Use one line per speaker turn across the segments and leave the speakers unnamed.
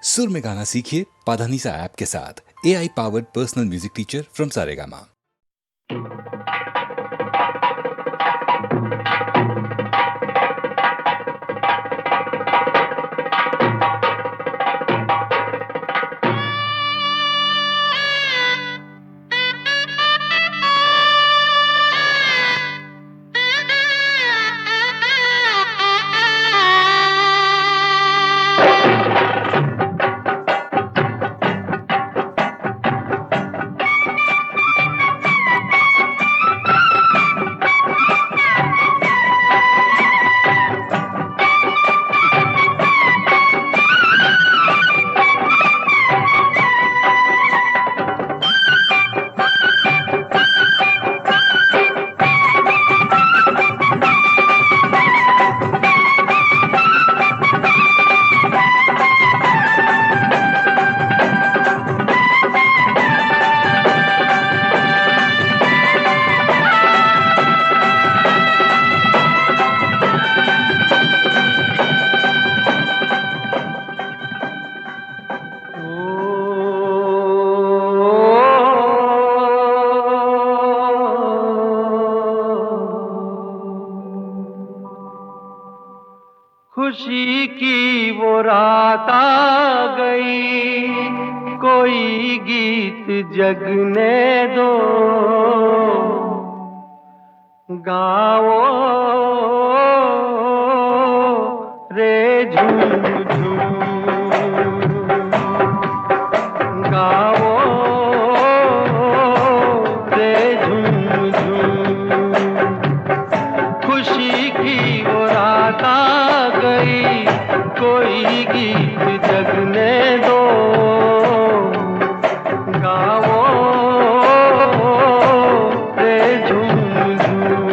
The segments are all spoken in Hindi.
सुर में गाना सीखिए पाधानीसा ऐप के साथ। AI powered personal music teacher from Saregama.
खुशी की वो रात आ गई, कोई गीत जगने दो, गाओ रे झूम झूम, गाओ रे झूम झूम। खुशी की वो रात आ गई, कोई गीत जगने दो, गाओ रे झूम झूम।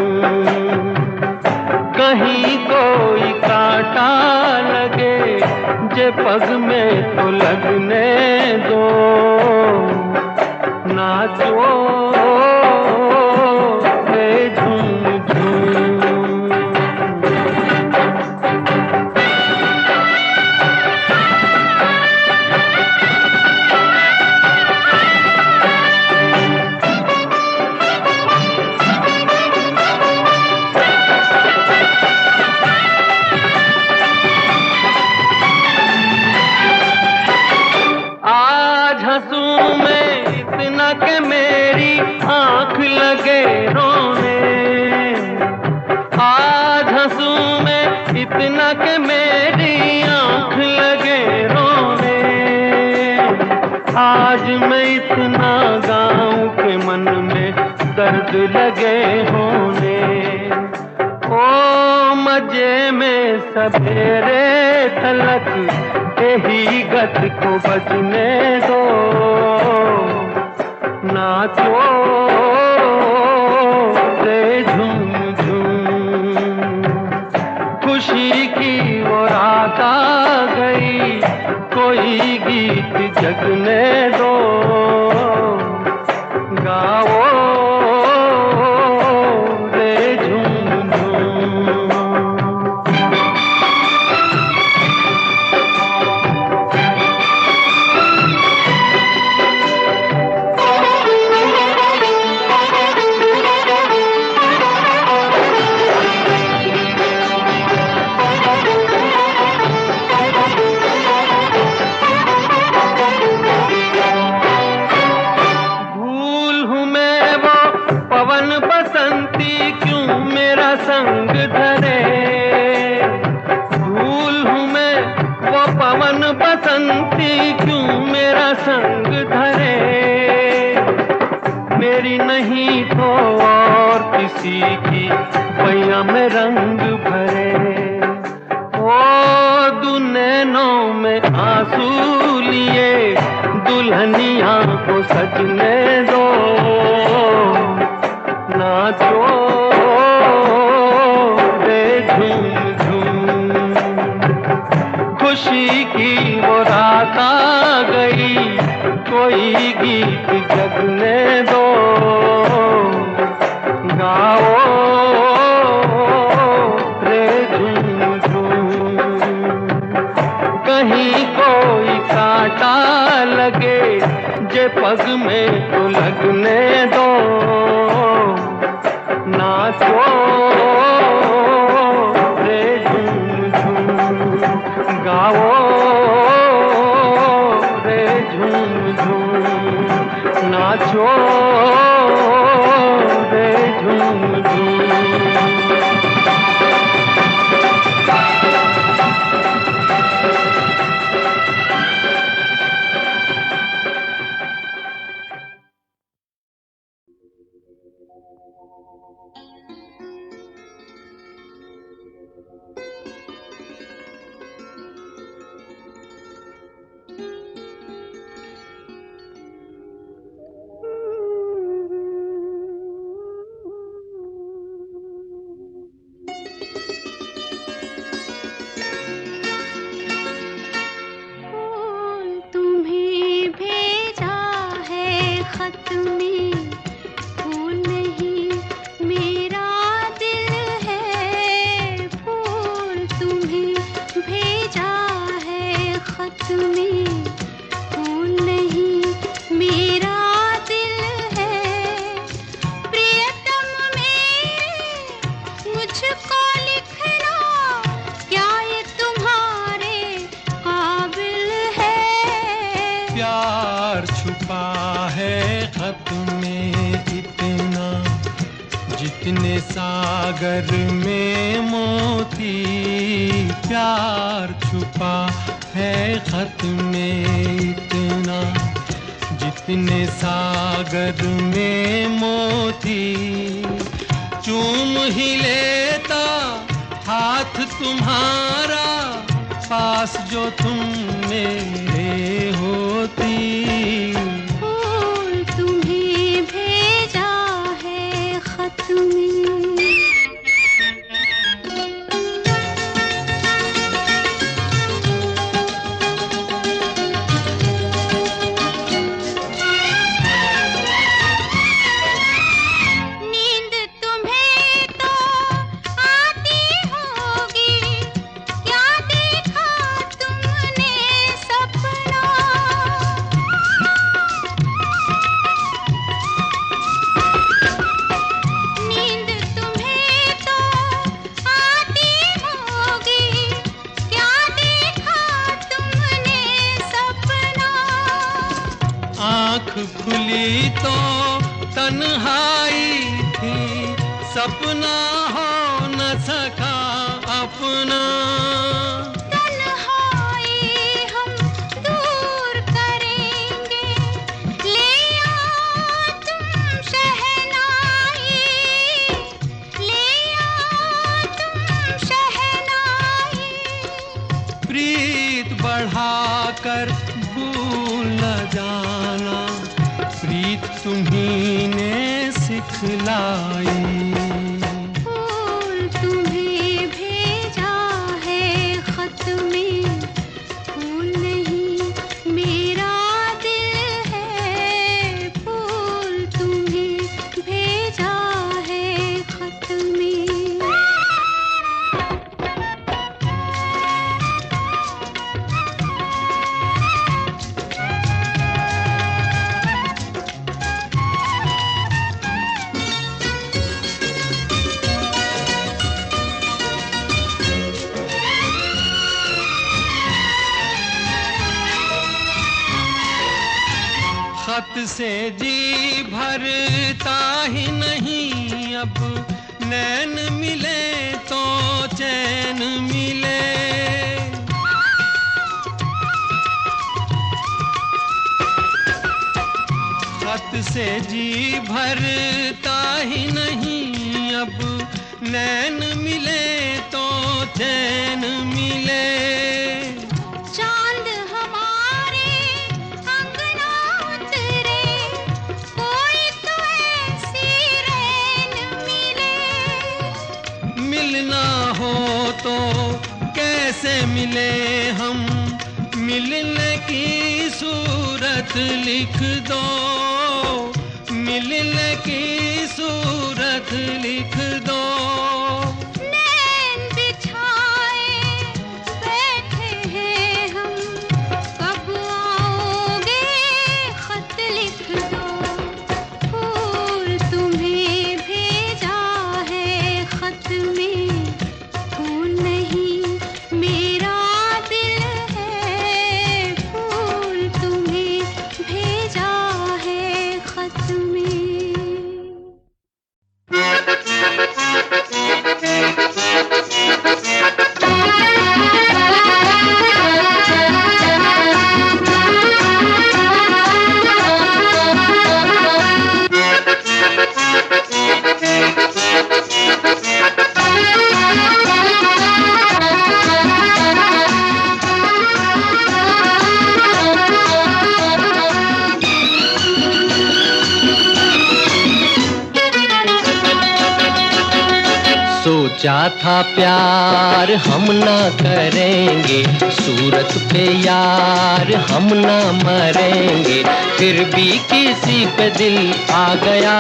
कहीं कोई कांटा लगे जे पग में तो लगने दो, नाचो रे झूम झूम। आज हंसूं मैं इतना कि मेरी आंख लगे रोने, आज हंसूं मैं इतना कि मेरी आंख लगे रोने, आज मैं इतना गाऊं के मन में दर्द लगे होने। ओ मजे में सवेरे तलक यही गत को बजने दो, नाचो रे झूम झूम। खुशी की वो रात आ गई, कोई गीत जगने दो, गाओ रे झूम झूम। पवन बसंती क्यों मेरा संग धरे, भूल हूँ मैं वो पवन बसंती क्यों मेरा संग धरे, मेरी नहीं तो और किसी की पैया में रंग भरे। ओ दुनैनों में आंसू लिए दुल्हनिया को सजने दो, नाचो रे झूम झूम। खुशी की वो रात आ गई, कोई गीत जगने दो, गाओ रे झूम झूम। कहीं कोई लगे जे पग में तो लगने दो, नाचो रे झूम झूम, गाओ रे झूम झूम, नाचो रे झूम झूम।
प्यार छुपा है खत में इतना, जितने सागर में मोती। प्यार छुपा है खत में इतना, जितने सागर में मोती। चूम ही लेता हाथ तुम्हारा, पास जो तुम मेरे होती।
फूल तुम्हें भेजा है खत में।
आँख खुली तो तन्हाई थी, सपना हो न सका अपना।
तन्हाई हम दूर करेंगे, ले आओ तुम शहनाई, ले आओ तुम शहनाई।
प्रीत बढ़ाकर भूल न जाना, प्रीत तुम्ही ने सिखलाई।
फूल तुम्हें भेजा है खत में, फूल नहीं मेरा दिल है। फूल तुम्हें भेजा है खत में।
खत से जी भरता ही नहीं, अब नैन मिले तो चैन मिले। खत से जी भरता ही नहीं, अब नैन मिले तो चैन मिले।
चांद हमारे अंगना उतरे, कोई तो ऐसी रैन मिले।
मिलना हो तो कैसे मिले हम, मिलने की सूरत लिख दो, मिलने की सूरत लिख दो।
नैन बिछाए बैठे हैं हम, कब आओगे
सोचा था प्यार हम ना करेंगे, सूरत पे यार हम ना मरेंगे, फिर भी किसी पे दिल आ गया।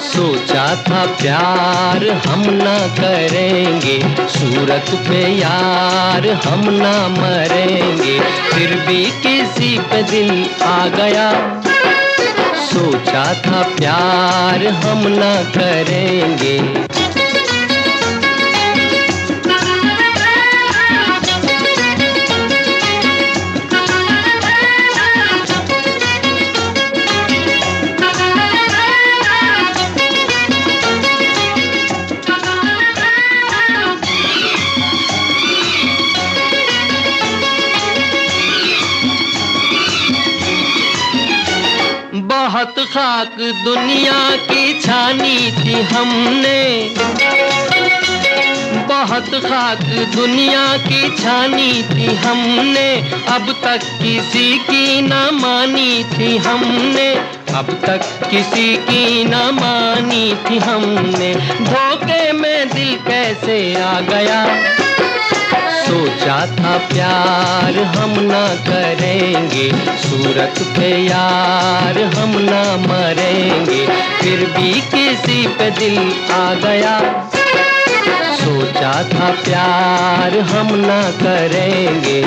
सोचा था प्यार हम ना करेंगे, सूरत पे यार हम ना मरेंगे, फिर भी किसी पे दिल आ गया। सोचा था प्यार हम ना करेंगे। बहुत खाक दुनिया की छानी थी हमने, बहुत खाक दुनिया की छानी थी हमने, अब तक किसी की ना मानी थी हमने, अब तक किसी की ना मानी थी हमने, धोखे में दिल कैसे आ गया। सोचा था प्यार हम ना करेंगे, सूरत पे यार हम ना मरेंगे, फिर भी किसी पे दिल आ गया। सोचा था प्यार हम ना करेंगे।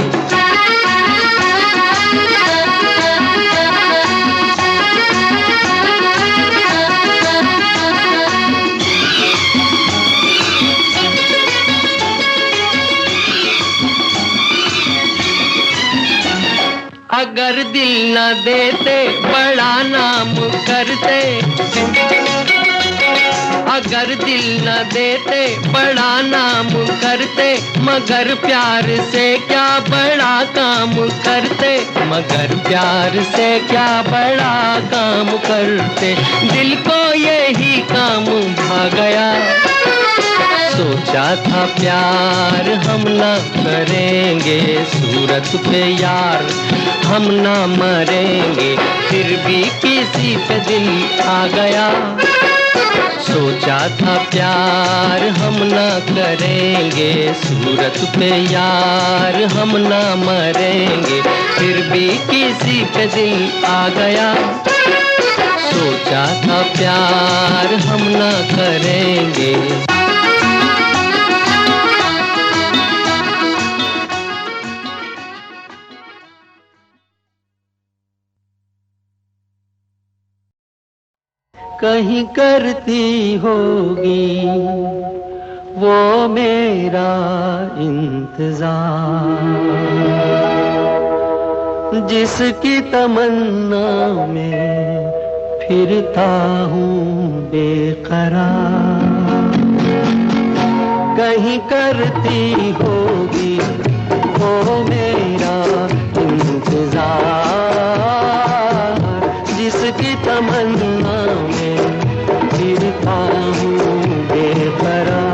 अगर दिल न देते बड़ा नाम करते, अगर दिल न देते बड़ा नाम करते, मगर प्यार से क्या बड़ा काम करते, मगर प्यार से क्या बड़ा काम करते, दिल को यही काम भा गया। सोचा था प्यार हम ना करेंगे, सूरत पे यार हम ना मरेंगे, फिर भी किसी पे दिल आ गया। सोचा था प्यार हम ना करेंगे, सूरत पे यार हम ना मरेंगे, फिर भी किसी पे दिल आ गया। सोचा था प्यार हम ना करेंगे। कहीं करती होगी वो मेरा इंतजार, जिसकी तमन्ना में फिरता हूँ बेकरार। कहीं करती होगी वो मेरा इंतजार, जिसकी तमन्ना में फिरता हूँ बेकरार।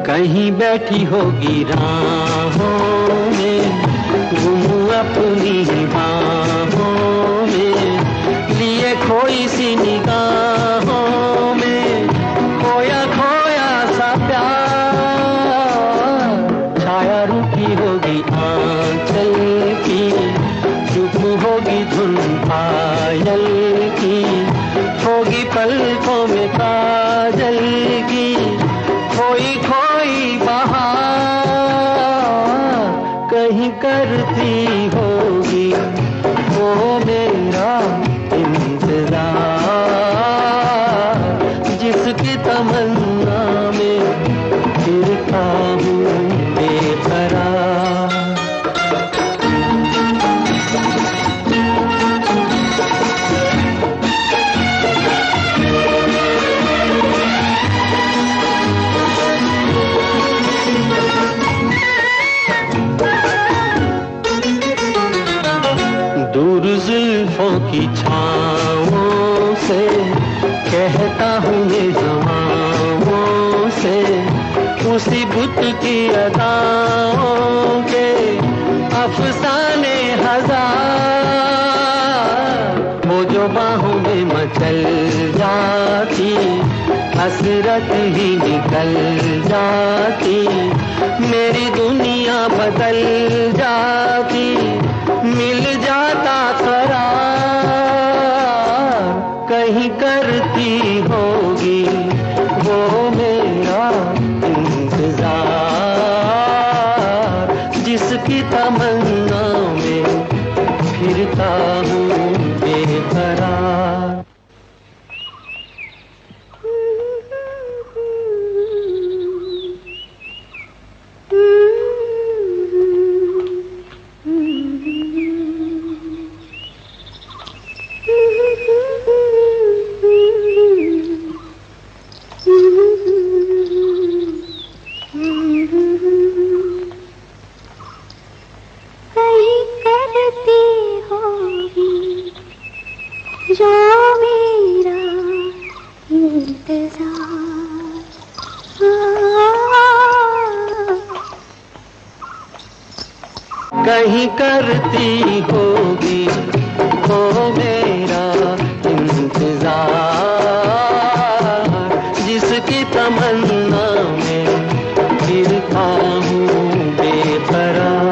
कहीं बैठी होगी राहों में, गुम अपनी बाहों में, लिए खोई सी निगाहों में, खोया खोया सा प्यार। छाया रुकी होगी आंचल की, चुप होगी धुन पायल की, होगी पलकों में काजल की, खोई खोई बहार कहीं करती होगी वो मेरा इंतजार, जिसकी तमन्ना में फिरता हूँ बेकरार। से कहता हूँ ये हवाओं से, उसी बुत की अदाओं के अफसाने हजार, वो जो बाहों में मचल जाती हसरत ही निकल जाती, मेरी दुनिया बदल जाती, मिल जाता करार, कहीं करती होगी वो मेरा इंतजार, जिसकी तमन्ना में फिरता हूँ बेकरार। कहीं करती होगी वो मेरा इंतजार, जिसकी तमन्ना में फिरता हूँ बेकरार।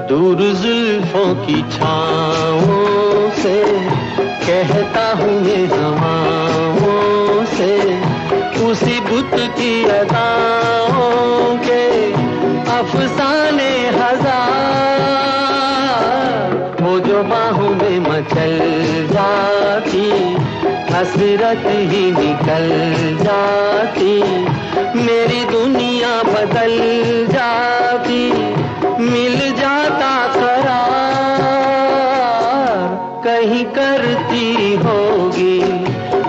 दूर जुल्फों की छाँवों से कहता हूँ ये हवाओं से, उसी बुत की अदाओं के अफसाने हजार, वो जो बाहों में मचल जाती हसरत ही निकल जाती, मेरी दुनिया बदल जाती, मिल जाता करार, कहीं करती होगी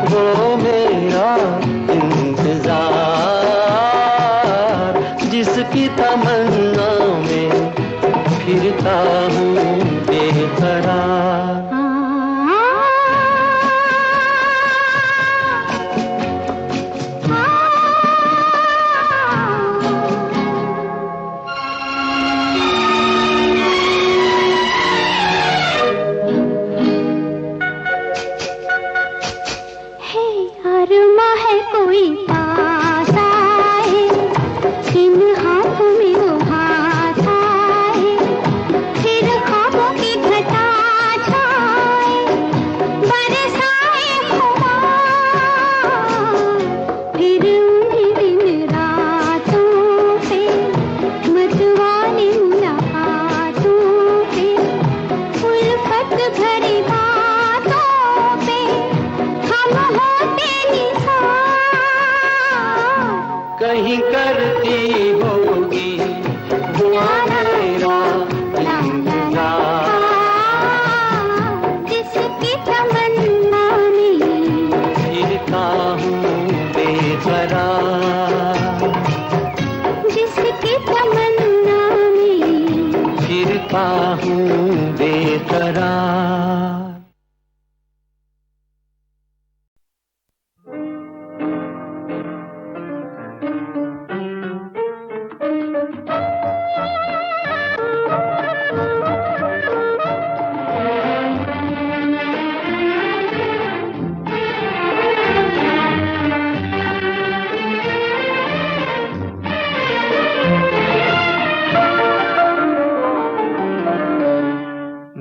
वो मेरा इंतजार, जिसकी तमन्ना में फिरता हूँ बेकरार। कहीं करती होगी वो मेरा इंतजार,
जिसकी तमन्ना में
फिरता हूँ बेकरार,
जिसकी तमन्ना में
फिरता हूँ बेकरार।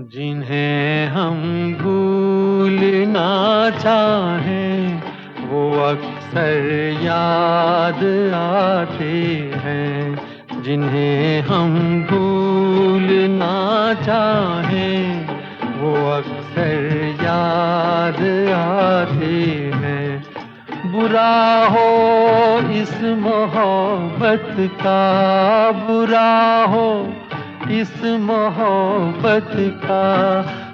जिन्हें हम भूलना चाहें वो अक्सर याद आते हैं, जिन्हें हम भूलना चाहें वो अक्सर याद आते हैं। बुरा हो इस
मोहब्बत का बुरा हो, इस मोहब्बत का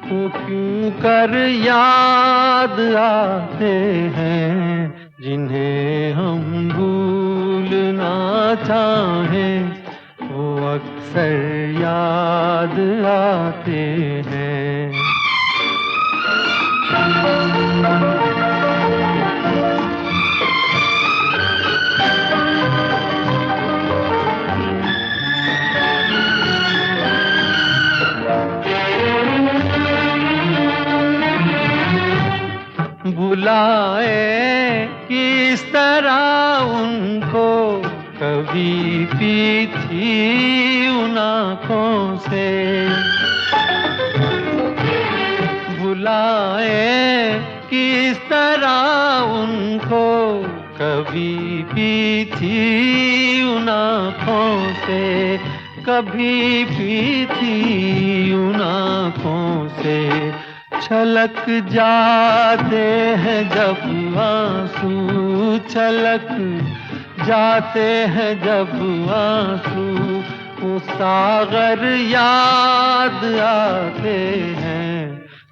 वो क्यों कर याद आते हैं, जिन्हें हम भूलना चाहें वो अक्सर याद आते हैं। बुलाए किस तरह उनको कभी पी थी उन आँखों से, बुलाए किस तरह उनको कभी पी थी उन आँखों से, कभी पी थी उन आँखों से। छलक जाते हैं जब आंसू, छलक जाते हैं जब आंसू, वो सागर याद आते हैं,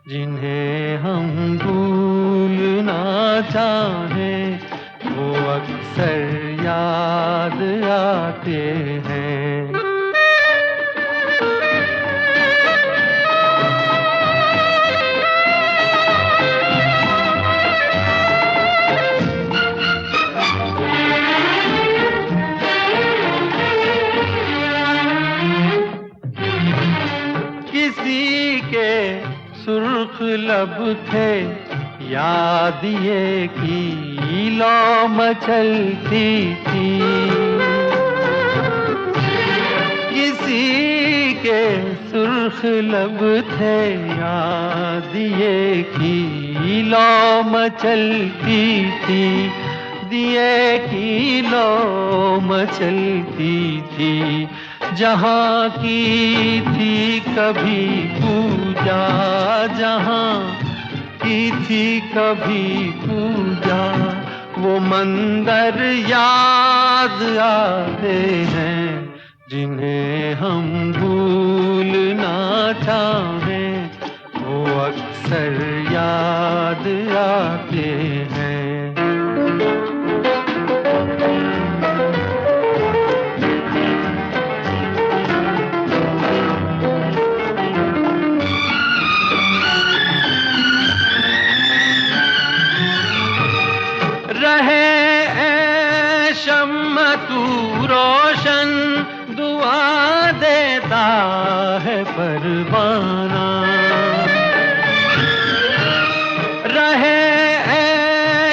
जिन्हें हम भूलना चाहें वो अक्सर याद आते हैं। किसी के सुर्ख लब थे, याद ये की लौ मचलती थी, किसी के सुर्ख लब थे, याद ये की लौ मचलती थी, दिए की लौ मचलती थी। जहाँ की थी कभी पूजा, जहाँ की थी कभी पूजा, वो मंदिर याद आते हैं, जिन्हें हम भूलना चाहें वो अक्सर याद आते हैं। रहे शम्म तू रोशन, दुआ देता है परवाना, रहे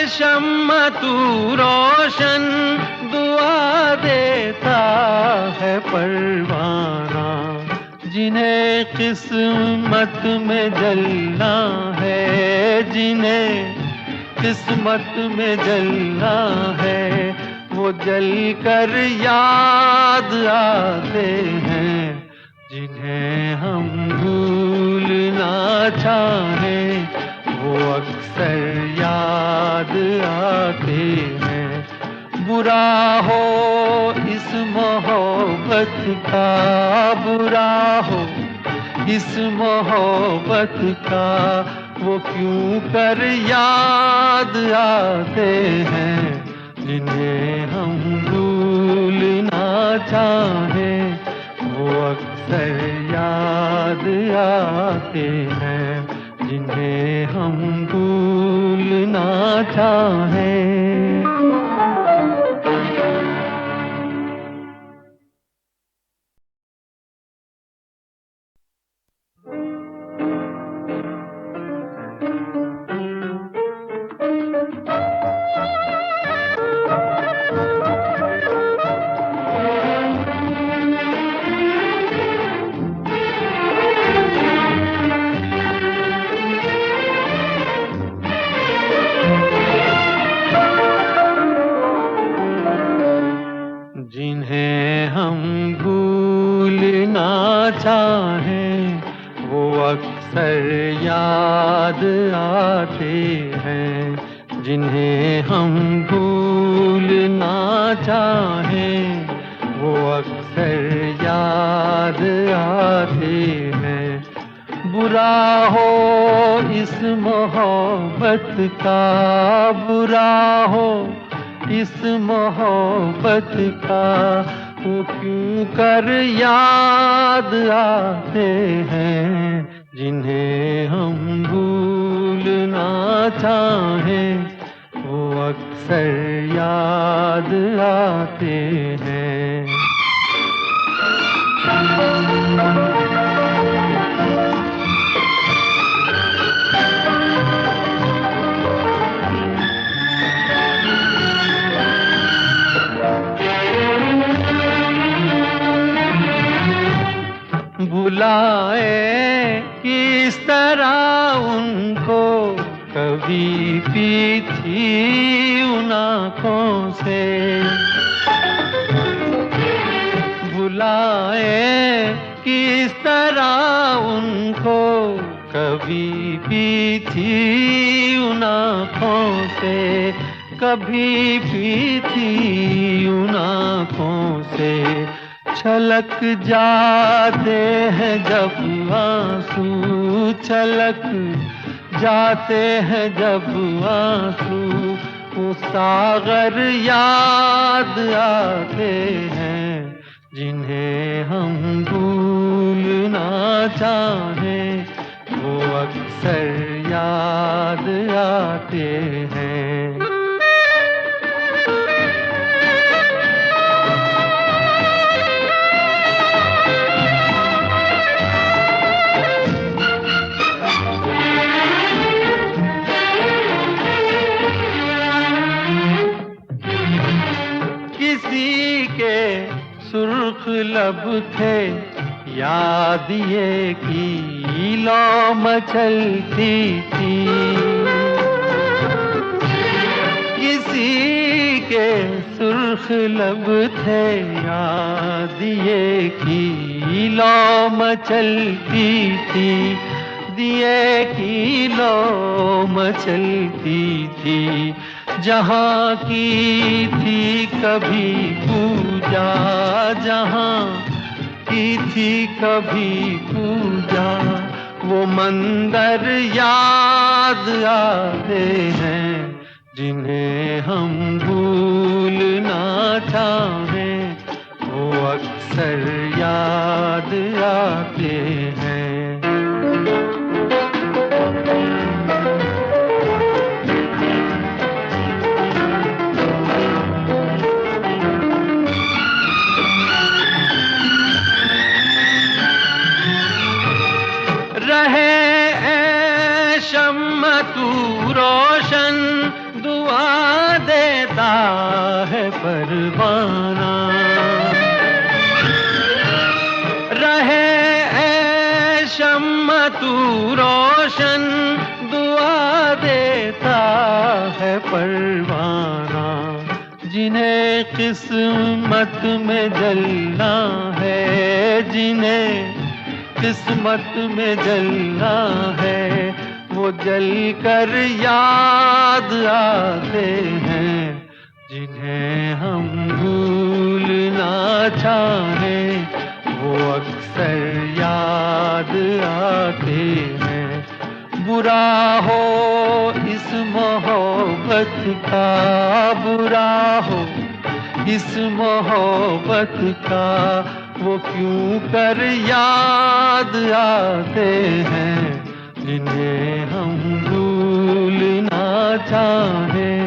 शम्म तू रोशन, दुआ देता है परवाना, जिन्हें किस्मत में जलना है, जिन्हें किस्मत में जलना है, वो जल कर याद आते हैं, जिन्हें हम भूलना चाहें वो अक्सर याद आते हैं। बुरा हो इस मोहब्बत का, बुरा हो इस मोहब्बत का, वो क्यों कर याद आते हैं, जिन्हें हम भूलना चाहें वो अक्सर याद आते हैं, जिन्हें हम भूलना चाहें। जिन्हें हम भूलना चाहें वो अक्सर याद आते हैं, जिन्हें हम भूलना चाहें वो अक्सर याद आते हैं। बुरा हो इस मोहब्बत का, बुरा हो इस मोहब्बत का, वो क्यों कर याद आते हैं जिन्हें हम भूलना चाहें वो अक्सर याद आते हैं। बुलाए किस तरह उनको कभी पी थी उन आँखों से, बुलाए किस तरह उनको कभी पी थी उन आँखों से, कभी पी थी उन आँखों से। छलक जाते हैं जब आंसू, छलक जाते हैं जब आंसू, वो सागर याद आते हैं जिन्हें हम भूलना चाहें वो अक्सर याद आते हैं। किसी के सुर्ख लब थे याद ये की लौ मचलती थी, किसी के सुर्ख लब थे याद ये की लौ मचलती थी, दिए की लौ मचलती थी। जहाँ की थी कभी पूजा, जहाँ की थी कभी पूजा, वो मंदिर याद आते हैं जिन्हें हम भूलना चाहें वो अक्सर याद आते हैं। रहे शम्मा तू रोशन दुआ देता है परवाना, रहे शम्मा तू रोशन दुआ देता है परवाना। जिन्हें किस्मत में जलना है, जिन्हें किस्मत में जलना है, वो जल कर याद आते हैं जिन्हें हम भूलना चाहें वो अक्सर याद आते हैं। बुरा हो इस मोहब्बत का, बुरा हो इस मोहब्बत का, वो क्यों कर याद आते हैं जिन्हें हम भूलना चाहें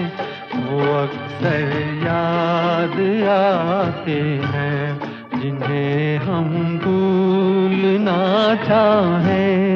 वो अक्सर याद आते हैं, जिन्हें हम भूलना चाहें।